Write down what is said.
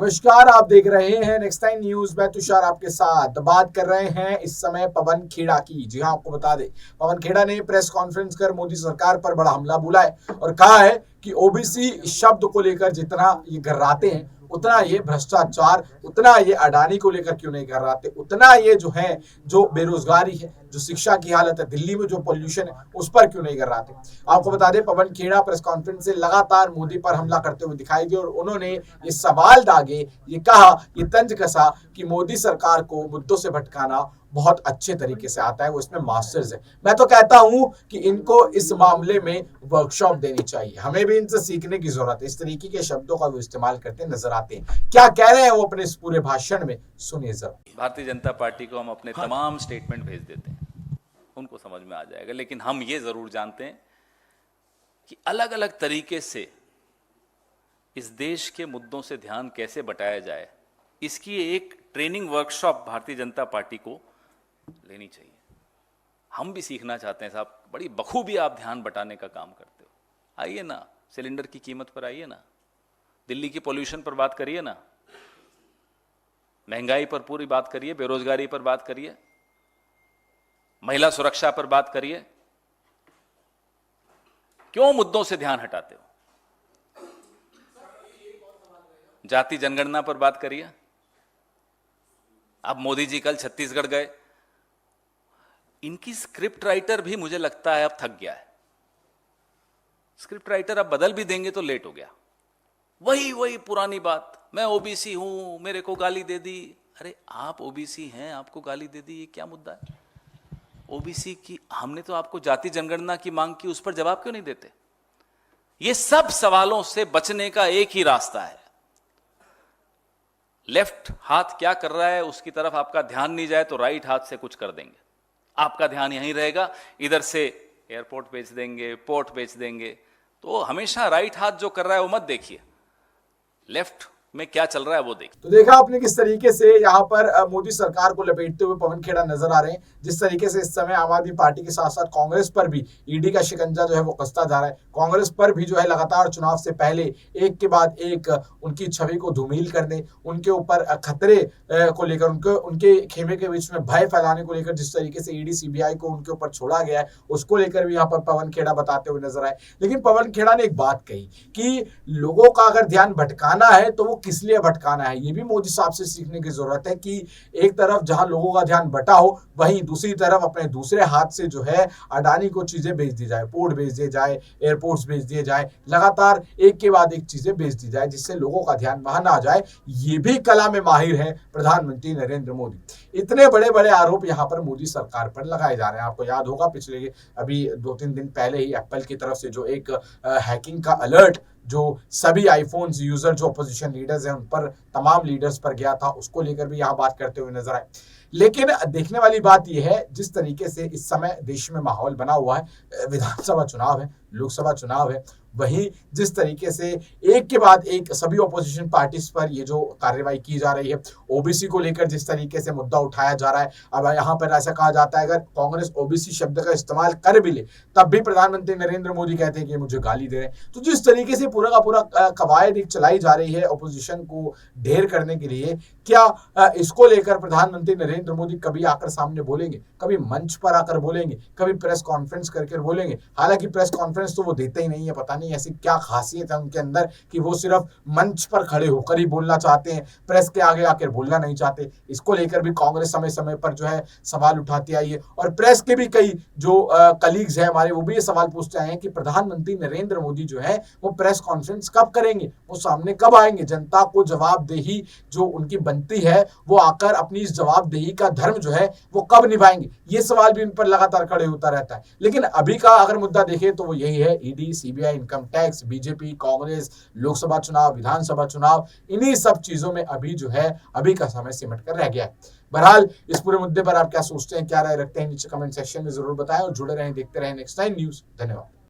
नमस्कार, आप देख रहे हैं नेक्स्ट टाइम न्यूज। मैं तुषार आपके साथ बात कर रहे हैं इस समय पवन खेड़ा की। जी हां, आपको बता दें, पवन खेड़ा ने प्रेस कॉन्फ्रेंस कर मोदी सरकार पर बड़ा हमला बोला है और कहा है कि ओबीसी शब्द को लेकर जितना ये घर्राते हैं उतना ये भ्रष्टाचार, उतना ये अडानी को लेकर क्यों नहीं घर्राते, उतना ये जो है जो बेरोजगारी है, जो शिक्षा की हालत है, दिल्ली में जो पोल्यूशन है, उस पर क्यों नहीं घर्राते। आपको बता दें, पवन खेड़ा प्रेस कॉन्फ्रेंस से लगातार मोदी पर हमला करते हुए दिखाई दिए और उन्होंने ये सवाल दागे, ये कहा, ये तंज कसा कि मोदी सरकार को मुद्दों से भटकाना बहुत अच्छे तरीके से आता है, वो इसमें मास्टर्स है। मैं तो कहता हूं कि इनको इस मामले में वर्कशॉप देनी चाहिए, हमें भी इनसे सीखने की जरूरत है। इस तरीके के शब्दों का वो इस्तेमाल करते नजर आते हैं। क्या कह रहे हैं वो अपने इस पूरे भाषण में, सुनिए जरा। भारतीय जनता पार्टी को हम अपने तमाम स्टेटमेंट भेज देते हैं, उनको समझ में आ जाएगा, लेकिन हम ये जरूर जानते हैं कि अलग अलग तरीके से इस देश के मुद्दों से ध्यान कैसे बटाया जाए, इसकी एक training workshop Bharatiya Janata party को लेनी चाहिए। हम भी सीखना चाहते हैं साहब, बड़ी बखूबी आप ध्यान बटाने का काम करते हो। आइए ना, सिलेंडर की कीमत पर आइए ना, दिल्ली की पोल्यूशन पर बात करिए ना, महंगाई पर पूरी बात करिए, बेरोजगारी पर बात करिए, महिला सुरक्षा पर बात करिए। क्यों मुद्दों से ध्यान हटाते हो? जाति जनगणना पर बात करिए। अब मोदी जी कल छत्तीसगढ़ गए, इनकी स्क्रिप्ट राइटर भी मुझे लगता है अब थक गया है। स्क्रिप्ट राइटर अब बदल भी देंगे तो लेट हो गया, वही पुरानी बात, मैं ओबीसी हूं, मेरे को गाली दे दी। अरे आप ओबीसी हैं, आपको गाली दे दी, ये क्या मुद्दा है? ओबीसी की हमने तो आपको जाति जनगणना की मांग की, उस पर जवाब क्यों नहीं देते? ये सब सवालों से बचने का एक ही रास्ता है। लेफ्ट हाथ क्या कर रहा है उसकी तरफ आपका ध्यान नहीं जाए तो राइट हाथ से कुछ कर देंगे, आपका ध्यान यहीं रहेगा। इधर से एयरपोर्ट बेच देंगे, पोर्ट बेच देंगे। तो हमेशा राइट हाथ जो कर रहा है वो मत देखिए, लेफ्ट में क्या चल रहा है वो देखिए। तो देखा आपने किस तरीके से यहाँ पर मोदी सरकार को लपेटते हुए पवन खेड़ा नजर आ रहे हैं। जिस तरीके से इस समय आम आदमी पार्टी के साथ साथ कांग्रेस पर भी ईडी का शिकंजा जो है वो कसता जा रहा है। कांग्रेस पर भी जो है लगातार चुनाव से पहले एक के बाद एक उनकी छवि को धूमिल करने, उनके ऊपर खतरे को लेकर, उनके खेमे के बीच में भय फैलाने को लेकर जिस तरीके से ईडी सीबीआई को उनके ऊपर छोड़ा गया है, उसको लेकर भी यहाँ पर पवन खेड़ा बताते हुए नजर आए। लेकिन पवन खेड़ा ने एक बात कही कि लोगों का अगर ध्यान भटकाना है तो वो किस लिए भटकाना है, ये भी मोदी साहब से सीखने की जरूरत है कि एक तरफ जहां लोगों का ध्यान बटा हो, वहीं दूसरी तरफ अपने दूसरे हाथ से जो है अडानी को चीजें बेच दी जाए, पोर्ट बेच दिए जाए, एयरपोर्ट्स बेच दिए जाए, लगातार एक के बाद एक चीजें बेच दी जाए जिससे लोगों का ध्यान वहां ना जाए। ये भी कला में माहिर है प्रधानमंत्री नरेंद्र मोदी। इतने बड़े बड़े आरोप यहाँ पर मोदी सरकार पर लगाए जा रहे हैं। आपको याद होगा पिछले अभी 2-3 दिन पहले ही एप्पल की तरफ से जो एक हैकिंग का अलर्ट जो सभी आईफोन यूजर जो अपोजिशन लीडर्स हैं उन पर, तमाम लीडर्स पर गया था, उसको लेकर भी यहाँ बात करते हुए नजर आए। लेकिन देखने वाली बात यह है जिस तरीके से इस समय देश में माहौल बना हुआ है, विधानसभा चुनाव है, लोकसभा चुनाव है, वहीं जिस तरीके से एक के बाद एक सभी ऑपोजिशन पार्टीज पर ये जो कार्रवाई की जा रही है, ओबीसी को लेकर जिस तरीके से मुद्दा उठाया जा रहा है, अब यहाँ पर ऐसा कहा जाता है अगर कांग्रेस ओबीसी शब्द का इस्तेमाल कर भी ले तब भी प्रधानमंत्री नरेंद्र मोदी कहते हैं कि मुझे गाली दे रहे हैं। तो जिस तरीके से पूरा का पूरा कवायद चलाई जा रही है ऑपोजिशन को ढेर करने के लिए, क्या इसको लेकर प्रधानमंत्री नरेंद्र मोदी कभी आकर सामने बोलेंगे, कभी मंच पर आकर बोलेंगे, कभी प्रेस कॉन्फ्रेंस करके बोलेंगे? हालांकि प्रेस कॉन्फ्रेंस तो वो देते ही नहीं है, पता नहीं ऐसी क्या खासियत है उनके अंदर कि वो सिर्फ मंच पर खड़े होकर ही बोलना चाहते हैं, प्रेस के आगे आकर बोलना नहीं चाहते। इसको लेकर भी कांग्रेस समय समय पर जो है सवाल उठाती आई है और प्रेस के भी कई जो कलीग्स हैं हमारे, वो भी ये सवाल पूछते आए हैं कि प्रधानमंत्री नरेंद्र मोदी जो है वो प्रेस कॉन्फ्रेंस कब करेंगे, वो सामने कब आएंगे, जनता को जवाबदेही जो उनकी बनती है वो आकर अपनी इस जवाबदेही का धर्म जो है वो कब निभाएंगे। ये सवाल भी उन पर लगातार खड़े होता रहता है। लेकिन अभी का अगर मुद्दा देखें तो वो यही है, ED, CBI, income tax, BJP, Congress, Lok Sabha चुनाव, विधानसभा चुनाव, इन्हीं सब चीजों में अभी जो है अभी का समय सिमट कर रह गया है। बहरहाल इस पूरे मुद्दे पर आप क्या सोचते हैं, क्या राय रखते हैं, नीचे कमेंट सेक्शन में जरूर बताएं और जुड़े रहें, देखते रहें नेक्स्ट टाइम न्यूज। धन्यवाद।